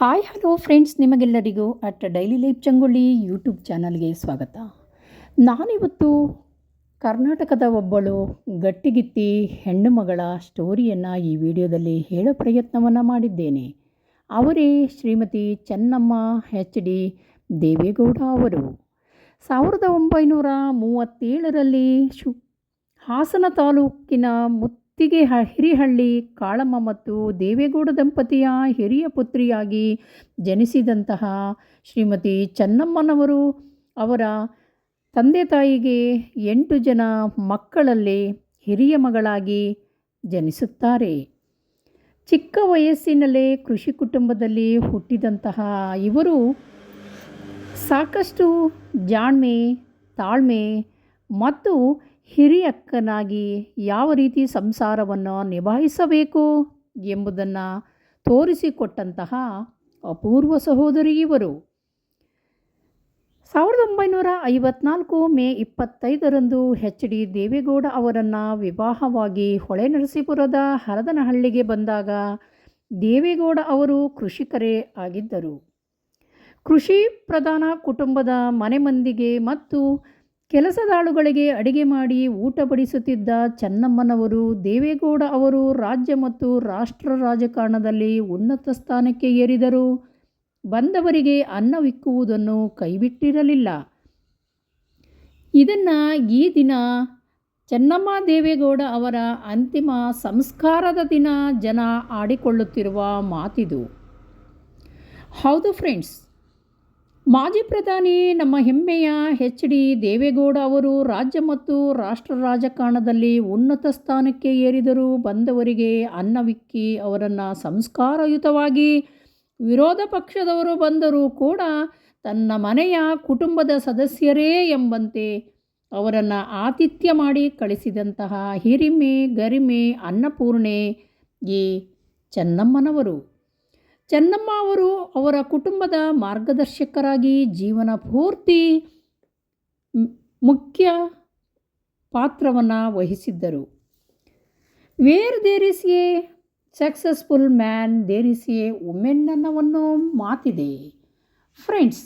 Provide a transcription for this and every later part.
Hi hello friends, ನಿಮಗೆಲ್ಲರಿಗೂ at daily life Changolli YouTube ಚಾನಲ್ಗೆ ಸ್ವಾಗತ. ನಾನಿವತ್ತು ಕರ್ನಾಟಕದ ಒಬ್ಬಳು ಗಟ್ಟಿಗಿತ್ತಿ ಹೆಣ್ಣು ಮಗಳ ಸ್ಟೋರಿಯನ್ನು ಈ ವಿಡಿಯೋದಲ್ಲಿ ಹೇಳೋ ಪ್ರಯತ್ನವನ್ನು ಮಾಡಿದ್ದೇನೆ. ಅವರೇ ಶ್ರೀಮತಿ ಚೆನ್ನಮ್ಮ ಎಚ್ ಡಿ ದೇವೇಗೌಡ ಅವರು. 1937ರಲ್ಲಿ ಹಾಸನ ತಾಲೂಕಿನ ಮುತ್ತಿಗೆ ಹಿರಿಹಳ್ಳಿ ಕಾಳಮ್ಮ ಮತ್ತು ದೇವೇಗೌಡ ದಂಪತಿಯ ಹಿರಿಯ ಪುತ್ರಿಯಾಗಿ ಜನಿಸಿದಂತಹ ಶ್ರೀಮತಿ ಚೆನ್ನಮ್ಮನವರು ಅವರ ತಂದೆ ತಾಯಿಗೆ 8 ಜನ ಮಕ್ಕಳಲ್ಲಿ ಹಿರಿಯ ಮಗಳಾಗಿ ಜನಿಸುತ್ತಾರೆ. ಚಿಕ್ಕ ವಯಸ್ಸಿನಲ್ಲೇ ಕೃಷಿ ಕುಟುಂಬದಲ್ಲಿ ಹುಟ್ಟಿದಂತಹ ಇವರು ಸಾಕಷ್ಟು ಜಾಣ್ಮೆ, ತಾಳ್ಮೆ ಮತ್ತು ಹಿರಿಯಕ್ಕನಾಗಿ ಯಾವ ರೀತಿ ಸಂಸಾರವನ್ನು ನಿಭಾಯಿಸಬೇಕು ಎಂಬುದನ್ನು ತೋರಿಸಿಕೊಟ್ಟಂತಹ ಅಪೂರ್ವ ಸಹೋದರಿ ಇವರು. 1954 ಮೇ 25ರಂದು ಎಚ್ ಡಿ ದೇವೇಗೌಡ ಅವರನ್ನು ವಿವಾಹವಾಗಿ ಹೊಳೆನರಸೀಪುರದ ಹರದನಹಳ್ಳಿಗೆ ಬಂದಾಗ ದೇವೇಗೌಡ ಅವರು ಕೃಷಿಕರೇ ಆಗಿದ್ದರು. ಕೃಷಿ ಪ್ರಧಾನ ಕುಟುಂಬದ ಮನೆ ಮಂದಿಗೆ ಮತ್ತು ಕೆಲಸದಾಳುಗಳಿಗೆ ಅಡಿಗೆ ಮಾಡಿ ಊಟ ಬಡಿಸುತ್ತಿದ್ದ ಚೆನ್ನಮ್ಮನವರು ದೇವೇಗೌಡ ಅವರು ರಾಜ್ಯ ಮತ್ತು ರಾಷ್ಟ್ರ ರಾಜಕಾರಣದಲ್ಲಿ ಉನ್ನತ ಸ್ಥಾನಕ್ಕೆ ಏರಿದರು. ಬಂದವರಿಗೆ ಅನ್ನವಿಕ್ಕುವುದನ್ನು ಕೈಬಿಟ್ಟಿರಲಿಲ್ಲ. ಇದನ್ನು ಈ ದಿನ ಚೆನ್ನಮ್ಮ ದೇವೇಗೌಡ ಅವರ ಅಂತಿಮ ಸಂಸ್ಕಾರದ ದಿನ ಜನ ಆಡಿಕೊಳ್ಳುತ್ತಿರುವ ಮಾತಿದು. ಹೌದು ಫ್ರೆಂಡ್ಸ್, ಮಾಜಿ ಪ್ರಧಾನಿ ನಮ್ಮ ಹೆಮ್ಮೆಯ ಎಚ್ ಡಿ ದೇವೇಗೌಡ ಅವರು ರಾಜ್ಯ ಮತ್ತು ರಾಷ್ಟ್ರ ರಾಜಕಾರಣದಲ್ಲಿ ಉನ್ನತ ಸ್ಥಾನಕ್ಕೆ ಏರಿದರು. ಬಂದವರಿಗೆ ಅನ್ನವಿಕ್ಕಿ ಅವರನ್ನು ಸಂಸ್ಕಾರಯುತವಾಗಿ, ವಿರೋಧ ಪಕ್ಷದವರು ಬಂದರೂ ಕೂಡ ತನ್ನ ಮನೆಯ ಕುಟುಂಬದ ಸದಸ್ಯರೇ ಎಂಬಂತೆ ಅವರನ್ನು ಆತಿಥ್ಯ ಮಾಡಿ ಕಳಿಸಿದಂತಹ ಹಿರಿಮೆ, ಗರಿಮೆ, ಅನ್ನಪೂರ್ಣೆ ಈ ಚೆನ್ನಮ್ಮನವರು. ಚೆನ್ನಮ್ಮ ಅವರು ಅವರ ಕುಟುಂಬದ ಮಾರ್ಗದರ್ಶಕರಾಗಿ ಜೀವನ ಪೂರ್ತಿ ಮುಖ್ಯ ಪಾತ್ರವನ್ನು ವಹಿಸಿದ್ದರು. Where there is a successful man there is a woman ಅನ್ನೋ ಮಾತಿದೆ. ಫ್ರೆಂಡ್ಸ್,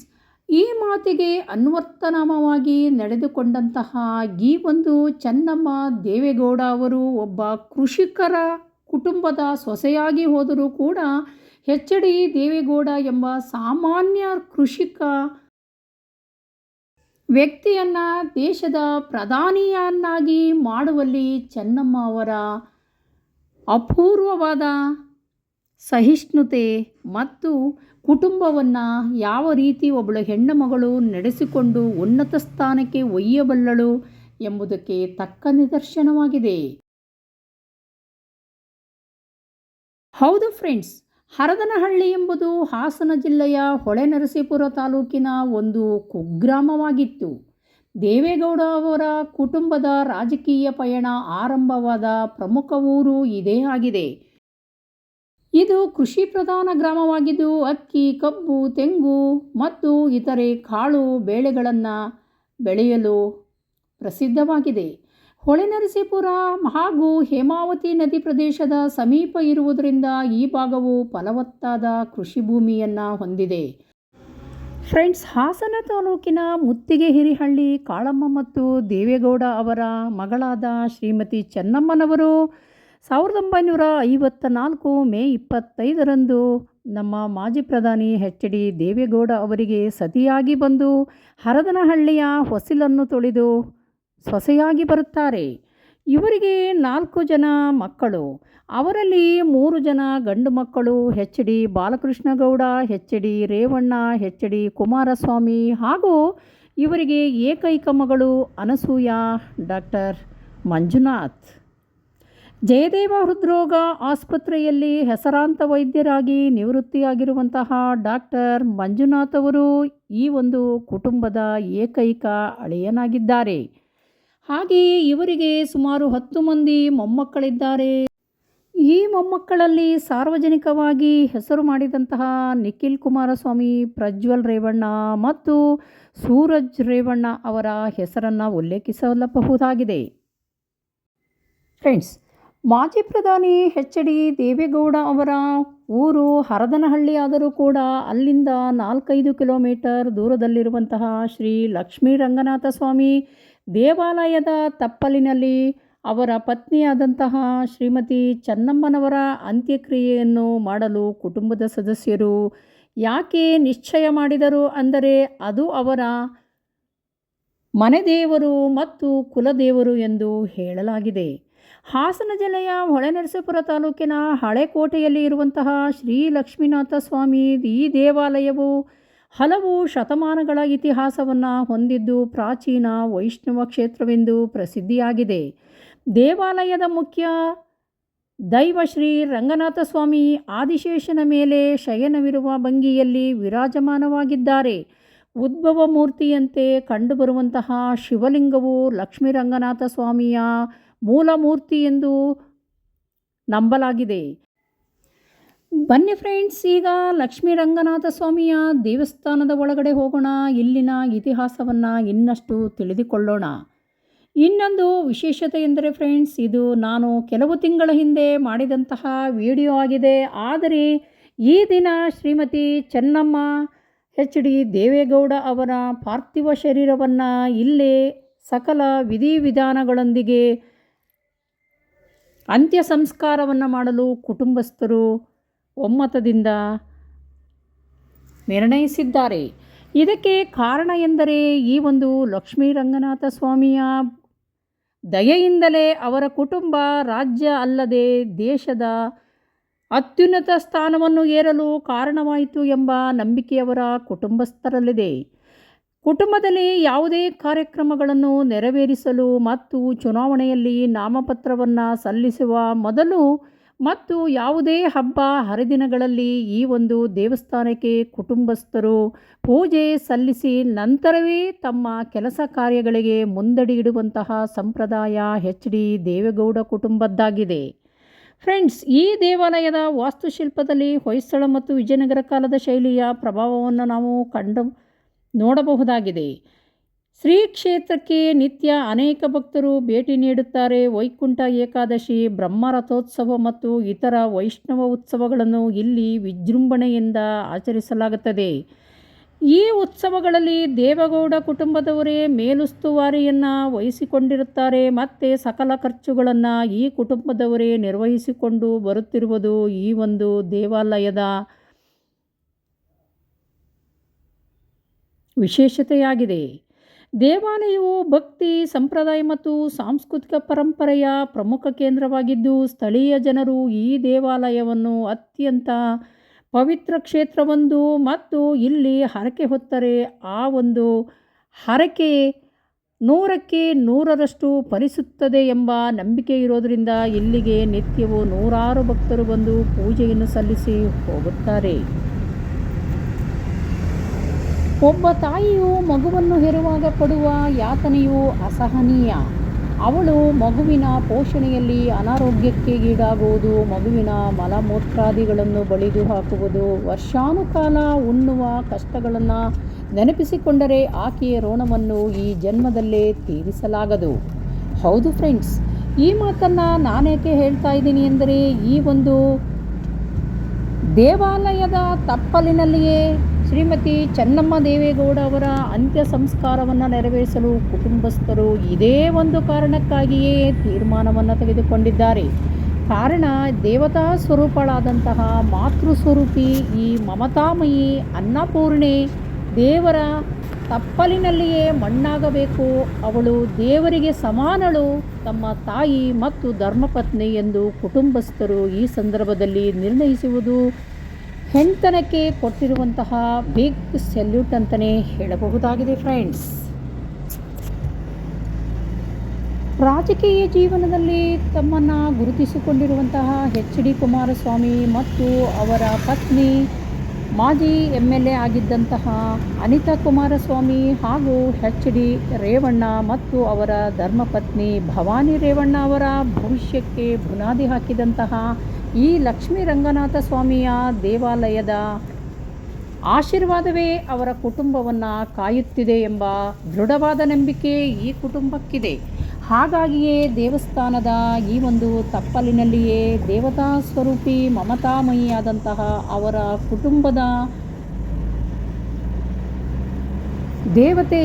ಈ ಮಾತಿಗೆ ಅನ್ವರ್ಥನಾಮವಾಗಿ ನಡೆದುಕೊಂಡಂತಹ ಈ ಒಂದು ಚೆನ್ನಮ್ಮ ದೇವೇಗೌಡ ಅವರು ಒಬ್ಬ ಕೃಷಿಕರ ಕುಟುಂಬದ ಸೊಸೆಯಾಗಿ ಹೋದರೂ ಕೂಡ ಎಚ್ ಡಿ ದೇವೇಗೌಡ ಎಂಬ ಸಾಮಾನ್ಯ ಕೃಷಿಕ ವ್ಯಕ್ತಿಯನ್ನು ದೇಶದ ಪ್ರಧಾನಿಯನ್ನಾಗಿ ಮಾಡುವಲ್ಲಿ ಚೆನ್ನಮ್ಮ ಅವರ ಅಪೂರ್ವವಾದ ಸಹಿಷ್ಣುತೆ ಮತ್ತು ಕುಟುಂಬವನ್ನು ಯಾವ ರೀತಿ ಒಬ್ಬಳು ಹೆಣ್ಣು ಮಗಳು ನಡೆಸಿಕೊಂಡು ಉನ್ನತ ಸ್ಥಾನಕ್ಕೆ ಒಯ್ಯಬಲ್ಲಳು ಎಂಬುದಕ್ಕೆ ತಕ್ಕ ನಿದರ್ಶನವಾಗಿದೆ. ಹೌದು ಫ್ರೆಂಡ್ಸ್, ಹರದನಹಳ್ಳಿ ಎಂಬುದು ಹಾಸನ ಜಿಲ್ಲೆಯ ಹೊಳೆನರಸೀಪುರ ತಾಲೂಕಿನ ಒಂದು ಕುಗ್ರಾಮವಾಗಿತ್ತು. ದೇವೇಗೌಡ ಅವರ ಕುಟುಂಬದ ರಾಜಕೀಯ ಪಯಣ ಆರಂಭವಾದ ಪ್ರಮುಖ ಊರು ಇದೇ ಆಗಿದೆ. ಇದು ಕೃಷಿ ಪ್ರಧಾನ ಗ್ರಾಮವಾಗಿದ್ದು ಅಕ್ಕಿ, ಕಬ್ಬು, ತೆಂಗು ಮತ್ತು ಇತರೆ ಕಾಳು ಬೇಳೆಗಳನ್ನು ಬೆಳೆಯಲು ಪ್ರಸಿದ್ಧವಾಗಿದೆ. ಹೊಳೆನರಸೀಪುರ ಹಾಗೂ ಹೇಮಾವತಿ ನದಿ ಪ್ರದೇಶದ ಸಮೀಪ ಇರುವುದರಿಂದ ಈ ಭಾಗವು ಫಲವತ್ತಾದ ಕೃಷಿ ಭೂಮಿಯನ್ನು ಹೊಂದಿದೆ. ಫ್ರೆಂಡ್ಸ್, ಹಾಸನ ತಾಲೂಕಿನ ಮುತ್ತಿಗೆ ಹಿರಿಹಳ್ಳಿ ಕಾಳಮ್ಮ ಮತ್ತು ದೇವೇಗೌಡ ಅವರ ಮಗಳಾದ ಶ್ರೀಮತಿ ಚೆನ್ನಮ್ಮನವರು 1954 ಮೇ 25ರಂದು ನಮ್ಮ ಮಾಜಿ ಪ್ರಧಾನಿ ಎಚ್ ಡಿ ದೇವೇಗೌಡ ಅವರಿಗೆ ಸತಿಯಾಗಿ ಬಂದು ಹರದನಹಳ್ಳಿಯ ಹೊಸಿಲನ್ನು ತೊಳೆದು ಸೊಸೆಯಾಗಿ ಬರುತ್ತಾರೆ. ಇವರಿಗೆ 4 ಜನ ಮಕ್ಕಳು. ಅವರಲ್ಲಿ 3 ಜನ ಗಂಡು ಮಕ್ಕಳು, H D Balakrishnagowda, H D Revanna, H D Kumaraswamy ಹಾಗೂ ಇವರಿಗೆ ಏಕೈಕ ಮಗಳು ಅನಸೂಯ ಡಾಕ್ಟರ್ ಮಂಜುನಾಥ್. ಜಯದೇವ ಹೃದ್ರೋಗ ಆಸ್ಪತ್ರೆಯಲ್ಲಿ ಹೆಸರಾಂತ ವೈದ್ಯರಾಗಿ ನಿವೃತ್ತಿಯಾಗಿರುವಂತಹ ಡಾಕ್ಟರ್ ಮಂಜುನಾಥ್ ಅವರು ಈ ಒಂದು ಕುಟುಂಬದ ಏಕೈಕ ಅಳಿಯನಾಗಿದ್ದಾರೆ. ಹಾಗೆಯೇ ಇವರಿಗೆ ಸುಮಾರು 10 ಮಂದಿ ಮೊಮ್ಮಕ್ಕಳಿದ್ದಾರೆ. ಈ ಮೊಮ್ಮಕ್ಕಳಲ್ಲಿ ಸಾರ್ವಜನಿಕವಾಗಿ ಹೆಸರು ಮಾಡಿದಂತಹ ನಿಖಿಲ್ ಕುಮಾರಸ್ವಾಮಿ, ಪ್ರಜ್ವಲ್ ರೇವಣ್ಣ ಮತ್ತು ಸೂರಜ್ ರೇವಣ್ಣ ಅವರ ಹೆಸರನ್ನು ಉಲ್ಲೇಖಿಸಬಹುದಾಗಿದೆ. ಫ್ರೆಂಡ್ಸ್, ಮಾಜಿ ಪ್ರಧಾನಿ ಎಚ್ ಡಿ ದೇವೇಗೌಡ ಅವರ ಊರು ಹರದನಹಳ್ಳಿ ಆದರೂ ಕೂಡ ಅಲ್ಲಿಂದ 4-5 ಕಿಲೋಮೀಟರ್ ದೂರದಲ್ಲಿರುವಂತಹ ಶ್ರೀ ಲಕ್ಷ್ಮೀ ರಂಗನಾಥ ಸ್ವಾಮಿ ದೇವಾಲಯದ ತಪ್ಪಲಿನಲ್ಲಿ ಅವರ ಪತ್ನಿಯಾದಂತಹ ಶ್ರೀಮತಿ ಚೆನ್ನಮ್ಮನವರ ಅಂತ್ಯಕ್ರಿಯೆಯನ್ನು ಮಾಡಲು ಕುಟುಂಬದ ಸದಸ್ಯರು ಯಾಕೆ ನಿಶ್ಚಯ ಮಾಡಿದರು ಅಂದರೆ ಅದು ಅವರ ಮನೆದೇವರು ಮತ್ತು ಕುಲದೇವರು ಎಂದು ಹೇಳಲಾಗಿದೆ. ಹಾಸನ ಜಿಲ್ಲೆಯ ಹೊಳೆನರಸೀಪುರ ತಾಲೂಕಿನ ಹಳೆಕೋಟೆಯಲ್ಲಿ ಇರುವಂತಹ ಶ್ರೀ ಲಕ್ಷ್ಮೀನಾಥ ಸ್ವಾಮಿ ಈ ದೇವಾಲಯವು ಹಲವು ಶತಮಾನಗಳ ಇತಿಹಾಸವನ್ನು ಹೊಂದಿದ್ದು ಪ್ರಾಚೀನ ವೈಷ್ಣವ ಕ್ಷೇತ್ರವೆಂದು ಪ್ರಸಿದ್ಧಿಯಾಗಿದೆ. ದೇವಾಲಯದ ಮುಖ್ಯ ದೈವ ಶ್ರೀ ರಂಗನಾಥ ಸ್ವಾಮಿ ಆದಿಶೇಷನ ಮೇಲೆ ಶಯನವಿರುವ ಭಂಗಿಯಲ್ಲಿ ವಿರಾಜಮಾನವಾಗಿದ್ದಾರೆ. ಉದ್ಭವ ಮೂರ್ತಿಯಂತೆ ಕಂಡುಬರುವಂತಹ ಶಿವಲಿಂಗವು ಲಕ್ಷ್ಮೀ ರಂಗನಾಥ ಸ್ವಾಮಿಯ ಮೂಲ ಮೂರ್ತಿ ಎಂದು ನಂಬಲಾಗಿದೆ. ಬನ್ನಿ ಫ್ರೆಂಡ್ಸ್, ಈಗ ಲಕ್ಷ್ಮೀ ರಂಗನಾಥ ಸ್ವಾಮಿಯ ದೇವಸ್ಥಾನದ ಒಳಗಡೆ ಹೋಗೋಣ. ಇಲ್ಲಿನ ಇತಿಹಾಸವನ್ನು ಇನ್ನಷ್ಟು ತಿಳಿದುಕೊಳ್ಳೋಣ. ಇನ್ನೊಂದು ವಿಶೇಷತೆ ಎಂದರೆ ಫ್ರೆಂಡ್ಸ್, ಇದು ನಾನು ಕೆಲವು ತಿಂಗಳ ಹಿಂದೆ ಮಾಡಿದಂತಹ ವಿಡಿಯೋ ಆಗಿದೆ. ಆದರೆ ಈ ದಿನ ಶ್ರೀಮತಿ ಚೆನ್ನಮ್ಮ ಎಚ್ ಡಿ ದೇವೇಗೌಡ ಅವರ ಪಾರ್ಥಿವ ಶರೀರವನ್ನು ಇಲ್ಲೇ ಸಕಲ ವಿಧಿವಿಧಾನಗಳೊಂದಿಗೆ ಅಂತ್ಯ ಸಂಸ್ಕಾರವನ್ನು ಮಾಡಲು ಕುಟುಂಬಸ್ಥರು ಒಮ್ಮತದಿಂದ ನಿರ್ಣಯಿಸಿದ್ದಾರೆ. ಇದಕ್ಕೆ ಕಾರಣ ಎಂದರೆ ಈ ಒಂದು ಲಕ್ಷ್ಮೀ ರಂಗನಾಥ ಸ್ವಾಮಿಯ ದಯೆಯಿಂದಲೇ ಅವರ ಕುಟುಂಬ ರಾಜ್ಯ ಅಲ್ಲದೆ ದೇಶದ ಅತ್ಯುನ್ನತ ಸ್ಥಾನವನ್ನು ಏರಲು ಕಾರಣವಾಯಿತು ಎಂಬ ನಂಬಿಕೆಯವರ ಕುಟುಂಬಸ್ಥರಲ್ಲಿದೆ. ಕುಟುಂಬದಲ್ಲಿ ಯಾವುದೇ ಕಾರ್ಯಕ್ರಮಗಳನ್ನು ನೆರವೇರಿಸಲು ಮತ್ತು ಚುನಾವಣೆಯಲ್ಲಿ ನಾಮಪತ್ರವನ್ನು ಸಲ್ಲಿಸುವ ಮೊದಲು ಮತ್ತು ಯಾವುದೇ ಹಬ್ಬ ಹರಿದಿನಗಳಲ್ಲಿ ಈ ಒಂದು ದೇವಸ್ಥಾನಕ್ಕೆ ಕುಟುಂಬಸ್ಥರು ಪೂಜೆ ಸಲ್ಲಿಸಿ ನಂತರವೇ ತಮ್ಮ ಕೆಲಸ ಕಾರ್ಯಗಳಿಗೆ ಮುಂದಡಿ ಇಡುವಂತಹ ಸಂಪ್ರದಾಯ ಎಚ್ ಡಿ ದೇವೇಗೌಡ ಕುಟುಂಬದ್ದಾಗಿದೆ. ಫ್ರೆಂಡ್ಸ್, ಈ ದೇವಾಲಯದ ವಾಸ್ತುಶಿಲ್ಪದಲ್ಲಿ ಹೊಯ್ಸಳ ಮತ್ತು ವಿಜಯನಗರ ಕಾಲದ ಶೈಲಿಯ ಪ್ರಭಾವವನ್ನು ನಾವು ನೋಡಬಹುದಾಗಿದೆ. ಶ್ರೀ ಕ್ಷೇತ್ರಕ್ಕೆ ನಿತ್ಯ ಅನೇಕ ಭಕ್ತರು ಭೇಟಿ ನೀಡುತ್ತಾರೆ. ವೈಕುಂಠ ಏಕಾದಶಿ, ಬ್ರಹ್ಮರಥೋತ್ಸವ ಮತ್ತು ಇತರ ವೈಷ್ಣವ ಉತ್ಸವಗಳನ್ನು ಇಲ್ಲಿ ವಿಜೃಂಭಣೆಯಿಂದ ಆಚರಿಸಲಾಗುತ್ತದೆ. ಈ ಉತ್ಸವಗಳಲ್ಲಿ ದೇವೇಗೌಡ ಕುಟುಂಬದವರೇ ಮೇಲುಸ್ತುವಾರಿಯನ್ನು ವಹಿಸಿಕೊಂಡಿರುತ್ತಾರೆ ಮತ್ತು ಸಕಲ ಖರ್ಚುಗಳನ್ನು ಈ ಕುಟುಂಬದವರೇ ನಿರ್ವಹಿಸಿಕೊಂಡು ಬರುತ್ತಿರುವುದು ಈ ಒಂದು ದೇವಾಲಯದ ವಿಶೇಷತೆಯಾಗಿದೆ. ದೇವಾಲಯವು ಭಕ್ತಿ, ಸಂಪ್ರದಾಯ ಮತ್ತು ಸಾಂಸ್ಕೃತಿಕ ಪರಂಪರೆಯ ಪ್ರಮುಖ ಕೇಂದ್ರವಾಗಿದ್ದು ಸ್ಥಳೀಯ ಜನರು ಈ ದೇವಾಲಯವನ್ನು ಅತ್ಯಂತ ಪವಿತ್ರ ಕ್ಷೇತ್ರವೊಂದು ಮತ್ತು ಇಲ್ಲಿ ಹರಕೆ ಹೊತ್ತರೆ ಆ ಒಂದು ಹರಕೆ 100ಕ್ಕೆ 100ರಷ್ಟು ಫಲಿಸುತ್ತದೆ ಎಂಬ ನಂಬಿಕೆ ಇರೋದರಿಂದ ಇಲ್ಲಿಗೆ ನಿತ್ಯವೂ ನೂರಾರು ಭಕ್ತರು ಬಂದು ಪೂಜೆಯನ್ನು ಸಲ್ಲಿಸಿ ಹೋಗುತ್ತಾರೆ. ಒಬ್ಬ ತಾಯಿಯು ಮಗುವನ್ನು ಹೆರುವಾಗ ಪಡುವ ಯಾತನೆಯು ಅಸಹನೀಯ. ಅವಳು ಮಗುವಿನ ಪೋಷಣೆಯಲ್ಲಿ ಅನಾರೋಗ್ಯಕ್ಕೆ ಈಡಾಗುವುದು, ಮಗುವಿನ ಮಲಮೂತ್ರಾದಿಗಳನ್ನು ಬಳಿದು ಹಾಕುವುದು, ವರ್ಷಾನುಕಾಲ ಉಣ್ಣುವ ಕಷ್ಟಗಳನ್ನು ನೆನಪಿಸಿಕೊಂಡರೆ ಆಕೆಯ ಋಣವನ್ನು ಈ ಜನ್ಮದಲ್ಲೇ ತೀರಿಸಲಾಗದು. ಹೌದು ಫ್ರೆಂಡ್ಸ್, ಈ ಮಾತನ್ನು ನಾನೇಕೆ ಹೇಳ್ತಾ ಇದ್ದೀನಿ ಎಂದರೆ ಈ ಒಂದು ದೇವಾಲಯದ ತಪ್ಪಲಿನಲ್ಲಿಯೇ ಶ್ರೀಮತಿ ಚೆನ್ನಮ್ಮ ದೇವೇಗೌಡ ಅವರ ಅಂತ್ಯ ಸಂಸ್ಕಾರವನ್ನು ನೆರವೇರಿಸಲು ಕುಟುಂಬಸ್ಥರು ಇದೇ ಒಂದು ಕಾರಣಕ್ಕಾಗಿಯೇ ತೀರ್ಮಾನವನ್ನು ತೆಗೆದುಕೊಂಡಿದ್ದಾರೆ. ಕಾರಣ ದೇವತಾ ಸ್ವರೂಪಳಾದಂತಹ ಮಾತೃಸ್ವರೂಪಿ ಈ ಮಮತಾಮಯಿ ಅನ್ನಪೂರ್ಣೆ ದೇವರ ತಪ್ಪಲಿನಲ್ಲಿಯೇ ಮಣ್ಣಾಗಬೇಕು. ಅವಳು ದೇವರಿಗೆ ಸಮಾನಳು, ತಮ್ಮ ತಾಯಿ ಮತ್ತು ಧರ್ಮಪತ್ನಿ ಎಂದು ಕುಟುಂಬಸ್ಥರು ಈ ಸಂದರ್ಭದಲ್ಲಿ ನಿರ್ಣಯಿಸುವುದು ಹೆಣ್ತನಕ್ಕೆ ಕೊಟ್ಟಿರುವಂತಹ ಬಿಗ್ ಸೆಲ್ಯೂಟ್ ಅಂತಲೇ ಹೇಳಬಹುದಾಗಿದೆ. ಫ್ರೆಂಡ್ಸ್, ರಾಜಕೀಯ ಜೀವನದಲ್ಲಿ ತಮ್ಮನ್ನು ಗುರುತಿಸಿಕೊಂಡಿರುವಂತಹ ಎಚ್ ಡಿ ಕುಮಾರಸ್ವಾಮಿ ಮತ್ತು ಅವರ ಪತ್ನಿ ಮಾಜಿ MLA ಆಗಿದ್ದಂತಹ ಅನಿತಾ ಕುಮಾರಸ್ವಾಮಿ ಹಾಗೂ ಎಚ್ ಡಿ ರೇವಣ್ಣ ಮತ್ತು ಅವರ ಧರ್ಮಪತ್ನಿ ಭವಾನಿ ರೇವಣ್ಣ ಅವರ ಭವಿಷ್ಯಕ್ಕೆ ಬುನಾದಿ ಹಾಕಿದಂತಹ ಈ ಲಕ್ಷ್ಮೀ ರಂಗನಾಥ ಸ್ವಾಮಿಯ ದೇವಾಲಯದ ಆಶೀರ್ವಾದವೇ ಅವರ ಕುಟುಂಬವನ್ನು ಕಾಯುತ್ತಿದೆ ಎಂಬ ದೃಢವಾದ ನಂಬಿಕೆ ಈ ಕುಟುಂಬಕ್ಕಿದೆ. ಹಾಗಾಗಿಯೇ ದೇವಸ್ಥಾನದ ಈ ಒಂದು ತಪ್ಪಲಿನಲ್ಲಿಯೇ ದೇವತಾ ಸ್ವರೂಪಿ ಮಮತಾಮಯಿಯಾದಂತಹ ಅವರ ಕುಟುಂಬದ ದೇವತೆ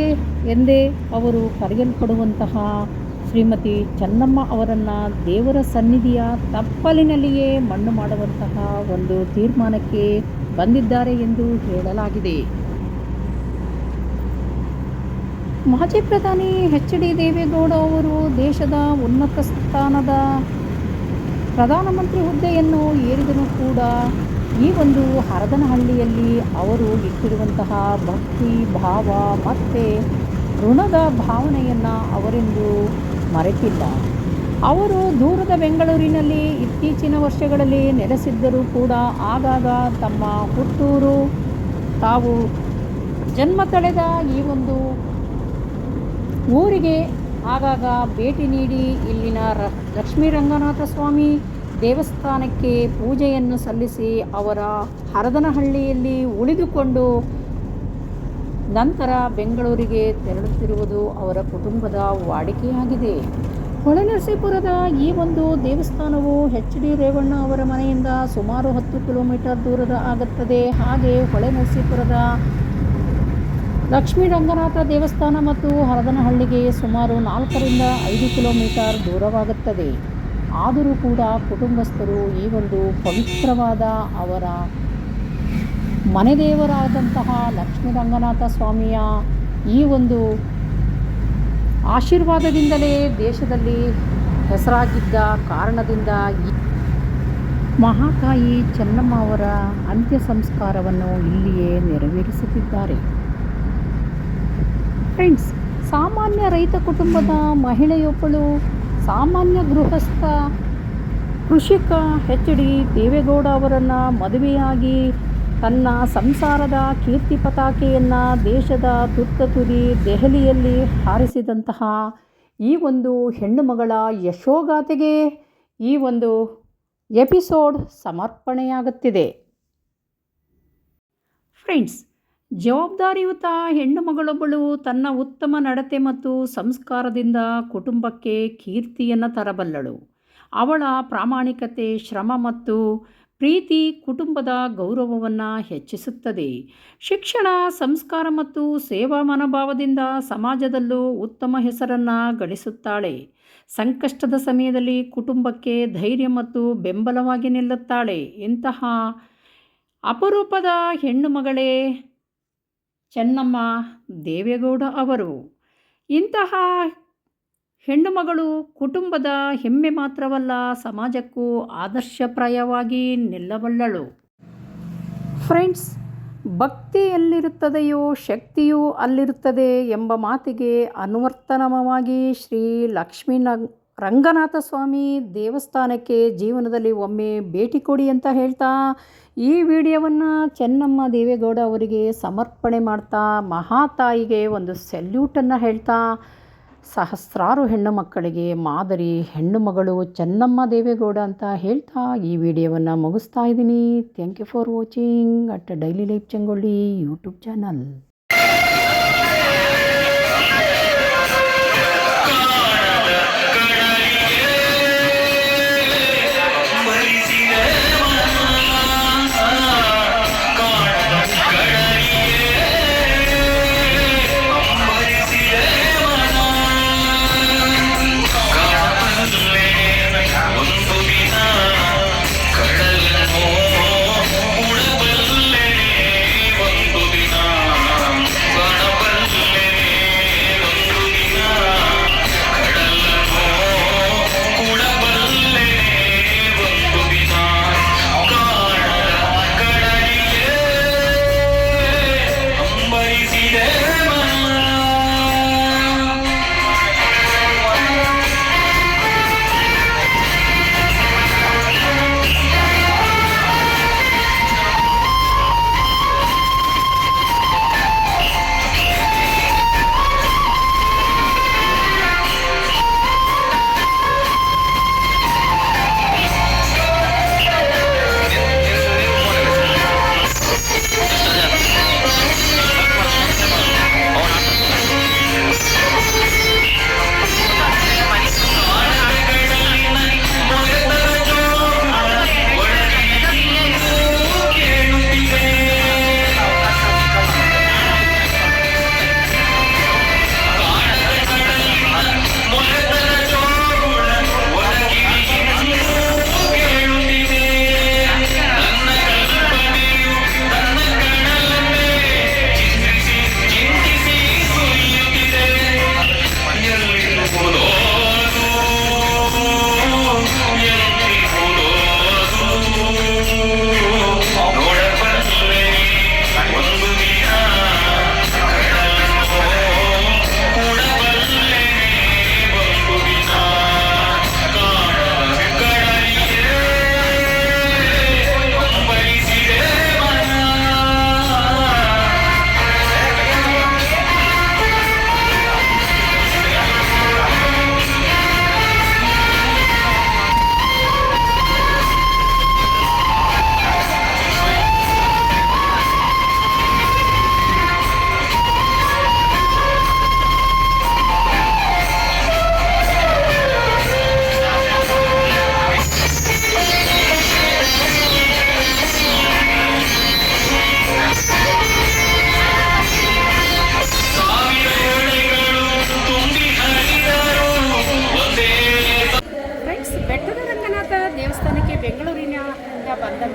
ಎಂದೇ ಅವರು ಕರೆಯಲ್ಪಡುವಂತಹ ಶ್ರೀಮತಿ ಚೆನ್ನಮ್ಮ ಅವರನ್ನು ದೇವರ ಸನ್ನಿಧಿಯ ತಪ್ಪಲಿನಲ್ಲಿಯೇ ಮಣ್ಣು ಮಾಡುವಂತಹ ಒಂದು ತೀರ್ಮಾನಕ್ಕೆ ಬಂದಿದ್ದಾರೆ ಎಂದು ಹೇಳಲಾಗಿದೆ. ಮಾಜಿ ಪ್ರಧಾನಿ ಎಚ್.ಡಿ. ದೇವೇಗೌಡ ಅವರು ದೇಶದ ಉನ್ನತ ಸ್ಥಾನದ ಪ್ರಧಾನಮಂತ್ರಿ ಹುದ್ದೆಯನ್ನು ಏರಿದರೂ ಕೂಡ ಈ ಒಂದು ಹರದನಹಳ್ಳಿಯಲ್ಲಿ ಅವರು ಇಟ್ಟಿರುವಂತಹ ಭಕ್ತಿ ಭಾವ ಮತ್ತು ಋಣದ ಭಾವನೆಯನ್ನು ಅವರೆಂದು ಮರೆತಿಲ್ಲ. ಅವರು ದೂರದ ಬೆಂಗಳೂರಿನಲ್ಲಿ ಇತ್ತೀಚಿನ ವರ್ಷಗಳಲ್ಲಿ ನೆಲೆಸಿದ್ದರೂ ಕೂಡ ಆಗಾಗ ತಮ್ಮ ಹುಟ್ಟೂರು ತಾವು ಜನ್ಮ ತಳೆದ ಈ ಒಂದು ಊರಿಗೆ ಆಗಾಗ ಭೇಟಿ ನೀಡಿ ಇಲ್ಲಿನ ಲಕ್ಷ್ಮೀ ರಂಗನಾಥ ಸ್ವಾಮಿ ದೇವಸ್ಥಾನಕ್ಕೆ ಪೂಜೆಯನ್ನು ಸಲ್ಲಿಸಿ ಅವರ ಹರದನಹಳ್ಳಿಯಲ್ಲಿ ಉಳಿದುಕೊಂಡು ನಂತರ ಬೆಂಗಳೂರಿಗೆ ತೆರಳುತ್ತಿರುವುದು ಅವರ ಕುಟುಂಬದ ವಾಡಿಕೆಯಾಗಿದೆ. ಹೊಳೆನರಸೀಪುರದ ಈ ಒಂದು ದೇವಸ್ಥಾನವು ಎಚ್.ಡಿ. ರೇವಣ್ಣ ಅವರ ಮನೆಯಿಂದ ಸುಮಾರು 10 ಕಿಲೋಮೀಟರ್ ದೂರದ ಆಗುತ್ತದೆ. ಹಾಗೆ ಹೊಳೆನರಸೀಪುರದ ಲಕ್ಷ್ಮೀ ರಂಗನಾಥ ದೇವಸ್ಥಾನ ಮತ್ತು ಹರದನಹಳ್ಳಿಗೆ ಸುಮಾರು 4 ರಿಂದ 5 ಕಿಲೋಮೀಟರ್ ದೂರವಾಗುತ್ತದೆ. ಆದರೂ ಕೂಡ ಕುಟುಂಬಸ್ಥರು ಈ ಒಂದು ಪವಿತ್ರವಾದ ಅವರ ಮನೆದೇವರಾದಂತಹ ಲಕ್ಷ್ಮೀ ರಂಗನಾಥ ಸ್ವಾಮಿಯ ಈ ಒಂದು ಆಶೀರ್ವಾದದಿಂದಲೇ ದೇಶದಲ್ಲಿ ಹೆಸರಾಗಿದ್ದ ಕಾರಣದಿಂದ ಮಹಾತಾಯಿ ಚೆನ್ನಮ್ಮ ಅವರ ಅಂತ್ಯ ಸಂಸ್ಕಾರವನ್ನು ಇಲ್ಲಿಯೇ ನೆರವೇರಿಸುತ್ತಿದ್ದಾರೆ. ಫ್ರೆಂಡ್ಸ್, ಸಾಮಾನ್ಯ ರೈತ ಕುಟುಂಬದ ಮಹಿಳೆಯೊಬ್ಬಳು ಸಾಮಾನ್ಯ ಗೃಹಸ್ಥ ಕೃಷಿಕ ಎಚ್.ಡಿ. ದೇವೇಗೌಡ ಅವರನ್ನು ಮದುವೆಯಾಗಿ ತನ್ನ ಸಂಸಾರದ ಕೀರ್ತಿ ಪತಾಕೆಯನ್ನು ದೇಶದ ತುತ್ತ ತುದಿ ದೆಹಲಿಯಲ್ಲಿ ಹಾರಿಸಿದಂತಹ ಈ ಒಂದು ಹೆಣ್ಣು ಮಗಳ ಯಶೋಗಾಥೆಗೆ ಈ ಒಂದು ಎಪಿಸೋಡ್ ಸಮರ್ಪಣೆಯಾಗುತ್ತಿದೆ. ಫ್ರೆಂಡ್ಸ್, ಜವಾಬ್ದಾರಿಯುತ ಹೆಣ್ಣು ಮಗಳೊಬ್ಬಳು ತನ್ನ ಉತ್ತಮ ನಡತೆ ಮತ್ತು ಸಂಸ್ಕಾರದಿಂದ ಕುಟುಂಬಕ್ಕೆ ಕೀರ್ತಿಯನ್ನು ತರಬಲ್ಲಳು. ಅವಳ ಪ್ರಾಮಾಣಿಕತೆ, ಶ್ರಮ ಮತ್ತು ಪ್ರೀತಿ ಕುಟುಂಬದ ಗೌರವವನ್ನು ಹೆಚ್ಚಿಸುತ್ತದೆ. ಶಿಕ್ಷಣ, ಸಂಸ್ಕಾರ ಮತ್ತು ಸೇವಾ ಮನೋಭಾವದಿಂದ ಸಮಾಜದಲ್ಲೂ ಉತ್ತಮ ಹೆಸರನ್ನು ಗಳಿಸುತ್ತಾಳೆ. ಸಂಕಷ್ಟದ ಸಮಯದಲ್ಲಿ ಕುಟುಂಬಕ್ಕೆ ಧೈರ್ಯ ಮತ್ತು ಬೆಂಬಲವಾಗಿ ನಿಲ್ಲುತ್ತಾಳೆ. ಇಂತಹ ಅಪರೂಪದ ಹೆಣ್ಣು ಮಗಳೇ ಚೆನ್ನಮ್ಮ ದೇವೇಗೌಡ ಅವರು. ಇಂತಹ ಹೆಣ್ಣು ಮಗಳು ಕುಟುಂಬದ ಹೆಮ್ಮೆ ಮಾತ್ರವಲ್ಲ, ಸಮಾಜಕ್ಕೂ ಆದರ್ಶಪ್ರಾಯವಾಗಿ ನಿಲ್ಲಬಲ್ಲಳು. ಫ್ರೆಂಡ್ಸ್, ಭಕ್ತಿ ಎಲ್ಲಿರುತ್ತದೆಯೋ ಶಕ್ತಿಯೂ ಅಲ್ಲಿರುತ್ತದೆ ಎಂಬ ಮಾತಿಗೆ ಅನುವರ್ತನವಾಗಿ ಶ್ರೀ ಲಕ್ಷ್ಮೀ ರಂಗನಾಥ ಸ್ವಾಮಿ ದೇವಸ್ಥಾನಕ್ಕೆ ಜೀವನದಲ್ಲಿ ಒಮ್ಮೆ ಭೇಟಿ ಕೊಡಿ ಅಂತ ಹೇಳ್ತಾ ಈ ವಿಡಿಯೋವನ್ನು ಚೆನ್ನಮ್ಮ ದೇವೇಗೌಡ ಅವರಿಗೆ ಸಮರ್ಪಣೆ ಮಾಡ್ತಾ ಮಹಾತಾಯಿಗೆ ಒಂದು ಸೆಲ್ಯೂಟನ್ನು ಹೇಳ್ತಾ ಸಹಸ್ರಾರು ಹೆಣ್ಣು ಮಕ್ಕಳಿಗೆ ಮಾದರಿ ಹೆಣ್ಣು ಮಗಳು ಚೆನ್ನಮ್ಮ ದೇವೇಗೌಡ ಅಂತ ಹೇಳ್ತಾ ಈ ವಿಡಿಯೋವನ್ನು ಮುಗಿಸ್ತಾ ಇದ್ದೀನಿ. Thank you for watching at daily life Changolli YouTube channel.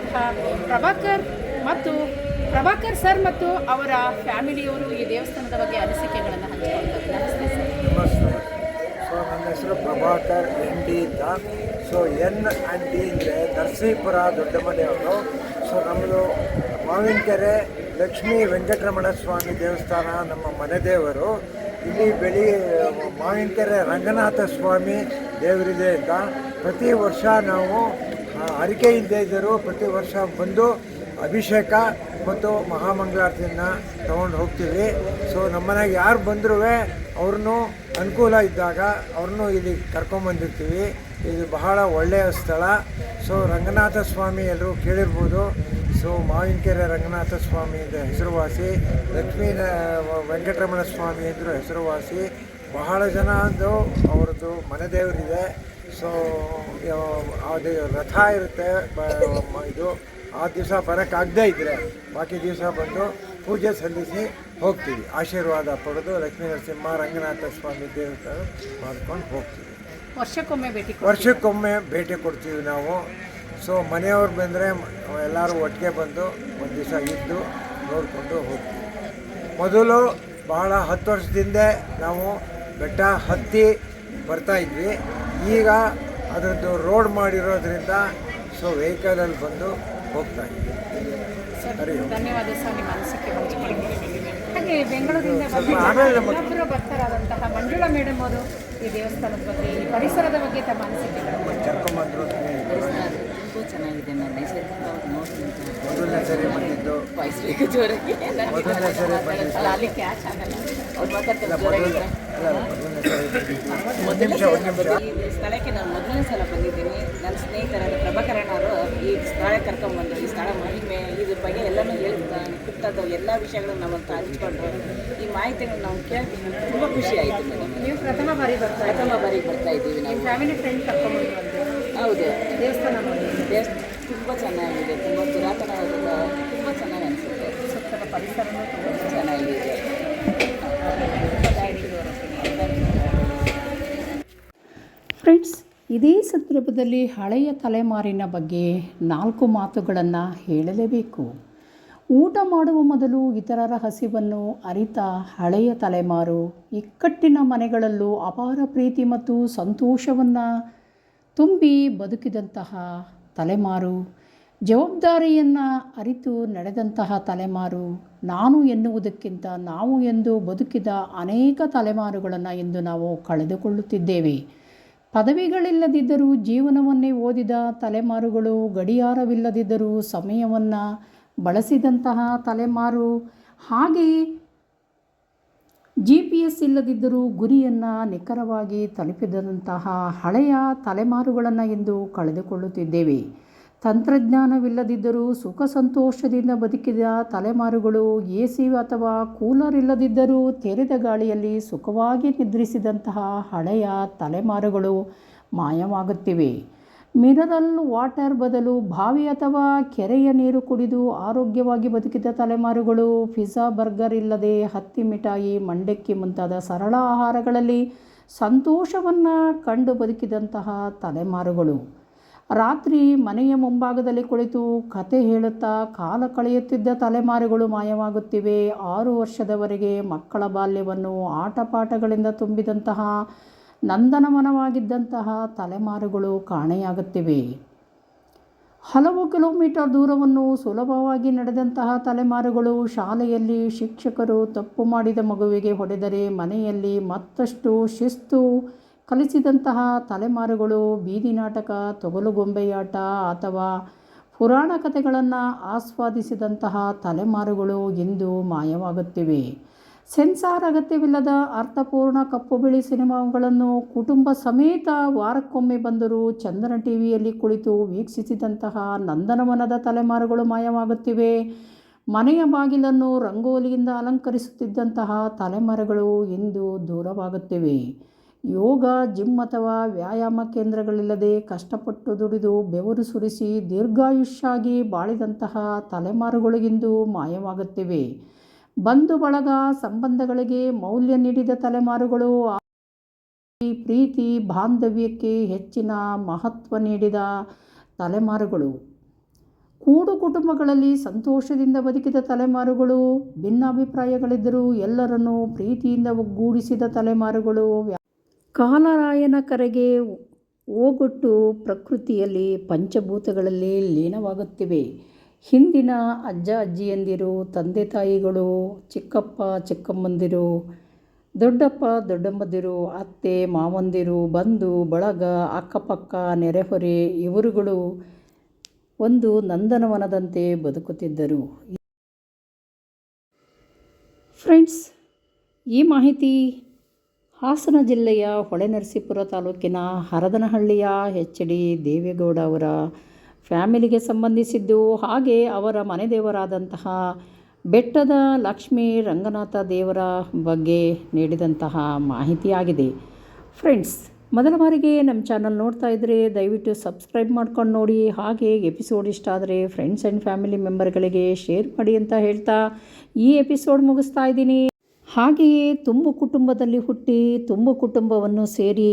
ಆಗಿರುವಂತಹ ಪ್ರಭಾಕರ್ ಸರ್ ಮತ್ತು ಅವರ ಫ್ಯಾಮಿಲಿಯವರು ಈ ದೇವಸ್ಥಾನದ ಬಗ್ಗೆ ಅನಿಸಿಕೆಗಳನ್ನು ಹಂಚಿಕೊಳ್ತಾರೆ. ನಮಸ್ತೆ ಸರ್. ನಮಸ್ತೆ. ಸೊ ನನ್ನ ಹೆಸರು ಪ್ರಭಾಕರ್ ಎನ್ ಡಿ ಅಂತ. ಸೊ ಎನ್ ಆ್ಯಂಡ್ ಡಿ ಅಂದರೆ ನರಸೀಪುರ ದೊಡ್ಡ ಮನೆಯವರು. ಸೊ ನಮ್ಮದು ಮಾವಿನಕೆರೆ ಲಕ್ಷ್ಮೀ ವೆಂಕಟರಮಣ ಸ್ವಾಮಿ ದೇವಸ್ಥಾನ ನಮ್ಮ ಮನೆ ದೇವರು. ಇಲ್ಲಿ ಮಾವಿನಕೆರೆ ರಂಗನಾಥ ಸ್ವಾಮಿ ದೇವರಿದೆ ಅಂತ ಪ್ರತಿ ವರ್ಷ ನಾವು ಹರಕೆ ಇಲ್ಲದೆ ಇದ್ದರೂ ಪ್ರತಿ ವರ್ಷ ಬಂದು ಅಭಿಷೇಕ ಮತ್ತು ಮಹಾಮಂಗಳಾರತಿಯನ್ನು ತೊಗೊಂಡು ಹೋಗ್ತೀವಿ. ಸೊ ನಮ್ಮನೆಗೆ ಯಾರು ಬಂದರೂ ಅವ್ರನ್ನೂ ಅನುಕೂಲ ಇದ್ದಾಗ ಅವ್ರನ್ನೂ ಇಲ್ಲಿ ಕರ್ಕೊಂಬಂದಿರ್ತೀವಿ. ಇದು ಬಹಳ ಒಳ್ಳೆಯ ಸ್ಥಳ. ಸೊ ರಂಗನಾಥ ಸ್ವಾಮಿ ಎಲ್ಲರೂ ಕೇಳಿರ್ಬೋದು. ಸೊ ಮಾವಿನಕೆರೆ ರಂಗನಾಥ ಸ್ವಾಮಿ ಅಂದರೆ ಹೆಸರುವಾಸಿ, ಲಕ್ಷ್ಮೀ ವೆಂಕಟರಮಣ ಸ್ವಾಮಿ ಅಂದರೂ ಹೆಸರುವಾಸಿ. ಬಹಳ ಜನ ಅಂದು ಅವ್ರದ್ದು ಮನೆ ದೇವರಿದೆ. ಸೊ ಅದು ರಥ ಇರುತ್ತೆ. ಇದು ಆ ದಿವಸ ಬರೋಕ್ಕಾಗದೇ ಇದ್ದರೆ ಬಾಕಿ ದಿವಸ ಬಂದು ಪೂಜೆ ಸಲ್ಲಿಸಿ ಹೋಗ್ತೀವಿ. ಆಶೀರ್ವಾದ ಪಡೆದು ಲಕ್ಷ್ಮೀ ನರಸಿಂಹ ರಂಗನಾಥ ಸ್ವಾಮಿ ದೇವಸ್ಥಾನ ಮಾಡ್ಕೊಂಡು ಹೋಗ್ತೀವಿ. ವರ್ಷಕ್ಕೊಮ್ಮೆ ಭೇಟಿ ಕೊಡ್ತೀವಿ ನಾವು. ಸೊ ಮನೆಯವ್ರು ಬಂದರೆ ಎಲ್ಲರೂ ಒಟ್ಟಿಗೆ ಬಂದು ಒಂದು ದಿವಸ ಇದ್ದು ನೋಡಿಕೊಂಡು ಹೋಗ್ತೀವಿ. ಮೊದಲು ಬಹಳ 10 ವರ್ಷದಿಂದ ನಾವು ಬೆಟ್ಟ ಹತ್ತಿ ಬರ್ತಾಯಿದ್ವಿ. ಈಗ ಅದರದ್ದು ರೋಡ್ ಮಾಡಿರೋದ್ರಿಂದ ಸೊ ವೆಹಿಕಲಲ್ಲಿ ಬಂದು ಹೋಗ್ತಾ ಇದ್ವಿ. ಧನ್ಯವಾದ ಸರ್ ನಿಮ್ಮ ಅನಿಸಿಕೆ ಹಂಚಿಕೊಂಡಿದ್ದೀವಿ. ಹಾಗೆ ಬೆಂಗಳೂರಿಂದ ಭಕ್ತರಾದಂತಹ ಮಂಜುಳಾ ಮೇಡಮ್ ಅವರು ಈ ದೇವಸ್ಥಾನದ ಬಗ್ಗೆ, ಈ ಪರಿಸರದ ಬಗ್ಗೆ ತಮ್ಮ ಅನಿಸಿಕೆಗಳನ್ನು ಕರ್ಕೊಂಬಂದರು. ಚೆನ್ನಾಗಿದೆ. ನಾನು ನೈಸರ್ಗಿಕವಾಗಿ ನೋಡಿ ಮೊದಲನೇ ಸರಿ ಬಂದಿದ್ದು, ವಾಯಿಸ್ಬೇಕು ಜೋರಾಗಿ. ಮೊದಲನೇ ಸರಿ ಬಂದಿದ್ದು ಅಲ್ಲಿ ಕ್ಯಾಚ್ ಆಗಲ್ಲ, ಅವ್ರು ಮಾತಾಡ್ತಾರೆ ಜೋರಾಗಿದ್ರೆ. ಈ ಸ್ಥಳಕ್ಕೆ ನಾನು ಮೊದಲನೇ ಸಲ ಬಂದಿದ್ದೀನಿ. ನನ್ನ ಸ್ನೇಹಿತರಾದ ಪ್ರಭಾಕರಣ್ಣ ಅವರು ಈ ಸ್ಥಳಕ್ಕೆ ಕರ್ಕೊಂಡ್ಬಂದು ಈ ಸ್ಥಳ ಮಹಿಮೆ ಇದ್ರ ಬಗ್ಗೆ ಎಲ್ಲನೂ ಕುತ್ತಾದ ಎಲ್ಲ ವಿಷಯಗಳನ್ನು ನಾವು ಹಂಚ್ಕೊಂಡು ಈ ಮಾಹಿತಿಗಳನ್ನ ನಾವು ಕೇಳಿ ತುಂಬ ಖುಷಿ ಆಯಿತು ನನಗೆ. ನೀವು ಪ್ರಥಮ ಬಾರಿಗೆ ಬರ್ತಾ ಇದ್ದೀವಿ ನಾವು. ಫ್ಯಾಮಿಲಿ ಫ್ರೆಂಡ್ ಕರ್ಕೊಂಡ್ಬಂದು. ಹೌದು, ದೇವಸ್ಥಾನ ತುಂಬ ಚೆನ್ನಾಗಿದೆ. ತುಂಬ ಪುರಾತನವಾದ, ತುಂಬ ಚೆನ್ನಾಗಿ ಅನಿಸುತ್ತೆ. ಸುತ್ತಲ ಪರಿಸರನೂ ತುಂಬ ಚೆನ್ನಾಗಿದೆ. ಫ್ರೆಂಡ್ಸ್, ಇದೇ ಸಂದರ್ಭದಲ್ಲಿ ಹಳೆಯ ತಲೆಮಾರಿನ ಬಗ್ಗೆ 4 ಮಾತುಗಳನ್ನು ಹೇಳಲೇಬೇಕು. ಊಟ ಮಾಡುವ ಮೊದಲು ಇತರರ ಹಸಿವನ್ನು ಅರಿತ ಹಳೆಯ ತಲೆಮಾರು ಇಕ್ಕಟ್ಟಿನ ಮನೆಗಳಲ್ಲೂ ಅಪಾರ ಪ್ರೀತಿ ಮತ್ತು ಸಂತೋಷವನ್ನು ತುಂಬಿ ಬದುಕಿದಂತಹ ತಲೆಮಾರು, ಜವಾಬ್ದಾರಿಯನ್ನು ಅರಿತು ನಡೆದಂತಹ ತಲೆಮಾರು, ನಾನು ಎನ್ನುವುದಕ್ಕಿಂತ ನಾವು ಎಂದು ಬದುಕಿದ ಅನೇಕ ತಲೆಮಾರುಗಳನ್ನು ಇಂದು ನಾವು ಕಳೆದುಕೊಳ್ಳುತ್ತಿದ್ದೇವೆ. ಪದವಿಗಳಿಲ್ಲದಿದ್ದರೂ ಜೀವನವನ್ನೇ ಓದಿದ ತಲೆಮಾರುಗಳು, ಗಡಿಯಾರವಿಲ್ಲದಿದ್ದರೂ ಸಮಯವನ್ನು ಬಳಸಿದಂತಹ ತಲೆಮಾರು, ಹಾಗೆಯೇ GPS ಇಲ್ಲದಿದ್ದರೂ ಗುರಿಯನ್ನು ನಿಖರವಾಗಿ ತಲುಪಿದಂತಹ ಹಳೆಯ ತಲೆಮಾರುಗಳನ್ನು ಇಂದು ಕಳೆದುಕೊಳ್ಳುತ್ತಿದ್ದೇವೆ. ತಂತ್ರಜ್ಞಾನವಿಲ್ಲದಿದ್ದರೂ ಸುಖ ಸಂತೋಷದಿಂದ ಬದುಕಿದ ತಲೆಮಾರುಗಳು, AC ಅಥವಾ ಕೂಲರ್ ಇಲ್ಲದಿದ್ದರೂ ತೆರೆದ ಗಾಳಿಯಲ್ಲಿ ಸುಖವಾಗಿ ನಿದ್ರಿಸಿದಂತಹ ಹಳೆಯ ತಲೆಮಾರುಗಳು ಮಾಯವಾಗುತ್ತಿವೆ. ಮಿನರಲ್ ವಾಟರ್ ಬದಲು ಬಾವಿ ಅಥವಾ ಕೆರೆಯ ನೀರು ಕುಡಿದು ಆರೋಗ್ಯವಾಗಿ ಬದುಕಿದ ತಲೆಮಾರುಗಳು, ಪಿಜ್ಜಾ ಬರ್ಗರ್ ಇಲ್ಲದೆ ಹತ್ತಿ ಮಿಠಾಯಿ ಮಂಡಕ್ಕಿ ಮುಂತಾದ ಸರಳ ಆಹಾರಗಳಲ್ಲಿ ಸಂತೋಷವನ್ನು ಕಂಡು ಬದುಕಿದಂತಹ ತಲೆಮಾರುಗಳು, ರಾತ್ರಿ ಮನೆಯ ಮುಂಭಾಗದಲ್ಲಿ ಕುಳಿತು ಕತೆ ಹೇಳುತ್ತಾ ಕಾಲ ಕಳೆಯುತ್ತಿದ್ದ ತಲೆಮಾರುಗಳು ಮಾಯವಾಗುತ್ತಿವೆ. 6 ವರ್ಷದವರೆಗೆ ಮಕ್ಕಳ ಬಾಲ್ಯವನ್ನು ಆಟಪಾಠಗಳಿಂದ ತುಂಬಿದಂತಹ ನಂದನವನವಾಗಿದ್ದಂತಹ ತಲೆಮಾರುಗಳು ಕಾಣೆಯಾಗುತ್ತಿವೆ. ಹಲವು ಕಿಲೋಮೀಟರ್ ದೂರವನ್ನು ಸುಲಭವಾಗಿ ನಡೆದಂತಹ ತಲೆಮಾರುಗಳು, ಶಾಲೆಯಲ್ಲಿ ಶಿಕ್ಷಕರು ತಪ್ಪು ಮಾಡಿದ ಮಗುವಿಗೆ ಹೊಡೆದರೆ ಮನೆಯಲ್ಲಿ ಮತ್ತಷ್ಟು ಶಿಸ್ತು ಕಲಿಸಿದಂತಹ ತಲೆಮಾರುಗಳು, ಬೀದಿ ನಾಟಕ, ತೊಗಲುಗೊಂಬೆಯಾಟ ಅಥವಾ ಪುರಾಣ ಕಥೆಗಳನ್ನು ಆಸ್ವಾದಿಸಿದಂತಹ ತಲೆಮಾರುಗಳು ಇಂದು ಮಾಯವಾಗುತ್ತಿವೆ. ಸೆನ್ಸಾರ್ ಅಗತ್ಯವಿಲ್ಲದ ಅರ್ಥಪೂರ್ಣ ಕಪ್ಪು ಬಿಳಿ ಸಿನಿಮಾಗಳನ್ನು ಕುಟುಂಬ ಸಮೇತ ವಾರಕ್ಕೊಮ್ಮೆ ಬಂದರೂ ಚಂದನ ಟಿವಿಯಲ್ಲಿ ಕುಳಿತು ವೀಕ್ಷಿಸಿದಂತಹ ನಂದನವನದ ತಲೆಮಾರುಗಳು ಮಾಯವಾಗುತ್ತಿವೆ. ಮನೆಯ ಬಾಗಿಲನ್ನು ರಂಗೋಲಿಯಿಂದ ಅಲಂಕರಿಸುತ್ತಿದ್ದಂತಹ ತಲೆಮಾರುಗಳು ಇಂದು ದೂರವಾಗುತ್ತಿವೆ. ಯೋಗ, ಜಿಮ್ ಅಥವಾ ವ್ಯಾಯಾಮ ಕೇಂದ್ರಗಳಿಲ್ಲದೆ ಕಷ್ಟಪಟ್ಟು ದುಡಿದು ಬೆವರು ಸುರಿಸಿ ದೀರ್ಘಾಯುಷ್ಯಾಗಿ ಬಾಳಿದಂತಹ ತಲೆಮಾರುಗಳು ಇಂದು ಮಾಯವಾಗುತ್ತಿವೆ. ಬಂಧು ಬಳಗ ಸಂಬಂಧಗಳಿಗೆ ಮೌಲ್ಯ ನೀಡಿದ ತಲೆಮಾರುಗಳು, ಪ್ರೀತಿ ಬಾಂಧವ್ಯಕ್ಕೆ ಹೆಚ್ಚಿನ ಮಹತ್ವ ನೀಡಿದ ತಲೆಮಾರುಗಳು, ಕೂಡು ಕುಟುಂಬಗಳಲ್ಲಿ ಸಂತೋಷದಿಂದ ಬದುಕಿದ ತಲೆಮಾರುಗಳು, ಭಿನ್ನಾಭಿಪ್ರಾಯಗಳಿದ್ದರೂ ಎಲ್ಲರನ್ನೂ ಪ್ರೀತಿಯಿಂದ ಒಗ್ಗೂಡಿಸಿದ ತಲೆಮಾರುಗಳು. ಕಾಲರಾಯನ ಕರೆಗೆ ಓಗೊಟ್ಟು ಪ್ರಕೃತಿಯಲ್ಲಿ ಪಂಚಭೂತಗಳಲ್ಲಿ ಲೀನವಾಗುತ್ತಿವೆ. ಹಿಂದಿನ ಅಜ್ಜ ಅಜ್ಜಿಯಂದಿರು, ತಂದೆ ತಾಯಿಗಳು, ಚಿಕ್ಕಪ್ಪ ಚಿಕ್ಕಮ್ಮಂದಿರು, ದೊಡ್ಡಪ್ಪ ದೊಡ್ಡಮ್ಮಂದಿರು, ಅತ್ತೆ ಮಾವಂದಿರು, ಬಂಧು ಬಳಗ, ಅಕ್ಕಪಕ್ಕ ನೆರೆಹೊರೆ ಇವರುಗಳು ಒಂದು ನಂದನವನದಂತೆ ಬದುಕುತ್ತಿದ್ದರು. ಫ್ರೆಂಡ್ಸ್, ಈ ಮಾಹಿತಿ ಹಾಸನ ಜಿಲ್ಲೆಯ ಹೊಳೆನರಸೀಪುರ ತಾಲೂಕಿನ ಹರದನಹಳ್ಳಿಯ HD ದೇವೇಗೌಡ ಅವರ ಫ್ಯಾಮಿಲಿಗೆ ಸಂಬಂಧಿಸಿದ್ದು, ಹಾಗೆ ಅವರ ಮನೆ ದೇವರಾದಂತಹ ಬೆಟ್ಟದ ಲಕ್ಷ್ಮೀ ರಂಗನಾಥ ದೇವರ ಬಗ್ಗೆ ನೀಡಿದಂತಹ ಮಾಹಿತಿಯಾಗಿದೆ. ಫ್ರೆಂಡ್ಸ್, ಮೊದಲ ಬಾರಿಗೆ ನಮ್ಮ ಚಾನಲ್ ನೋಡ್ತಾ ಇದ್ದರೆ ದಯವಿಟ್ಟು ಸಬ್ಸ್ಕ್ರೈಬ್ ಮಾಡ್ಕೊಂಡು ನೋಡಿ. ಹಾಗೆ ಎಪಿಸೋಡ್ ಇಷ್ಟ ಆದರೆ ಫ್ರೆಂಡ್ಸ್ ಆ್ಯಂಡ್ ಫ್ಯಾಮಿಲಿ ಮೆಂಬರ್ಗಳಿಗೆ ಶೇರ್ ಮಾಡಿ ಅಂತ ಹೇಳ್ತಾ ಈ ಎಪಿಸೋಡ್ ಮುಗಿಸ್ತಾ ಇದ್ದೀನಿ. ಹಾಗೆಯೇ ತುಂಬು ಕುಟುಂಬದಲ್ಲಿ ಹುಟ್ಟಿ ತುಂಬು ಕುಟುಂಬವನ್ನು ಸೇರಿ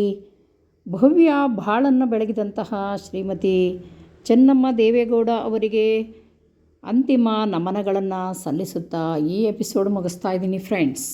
ಭವ್ಯ ಬಾಳನ್ನು ಬೆಳಗಿದಂತಹ ಶ್ರೀಮತಿ ಚೆನ್ನಮ್ಮ ದೇವೇಗೌಡ ಅವರಿಗೆ ಅಂತಿಮ ನಮನಗಳನ್ನು ಸಲ್ಲಿಸುತ್ತಾ ಈ ಎಪಿಸೋಡ್ ಮುಗಿಸ್ತಾ ಇದ್ದೀನಿ. ಫ್ರೆಂಡ್ಸ್,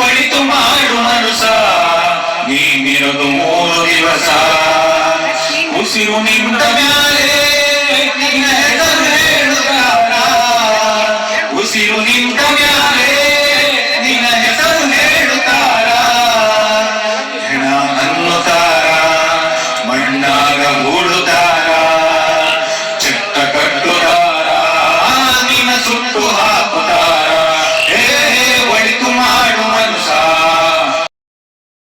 ಒಳಿತು ಮಾಡು ಮನುಸ ನೀನಿರೋದು 3 ದಿವಸ ಉಸಿರು ನಿಂತ ಮ್ಯಾಲೆ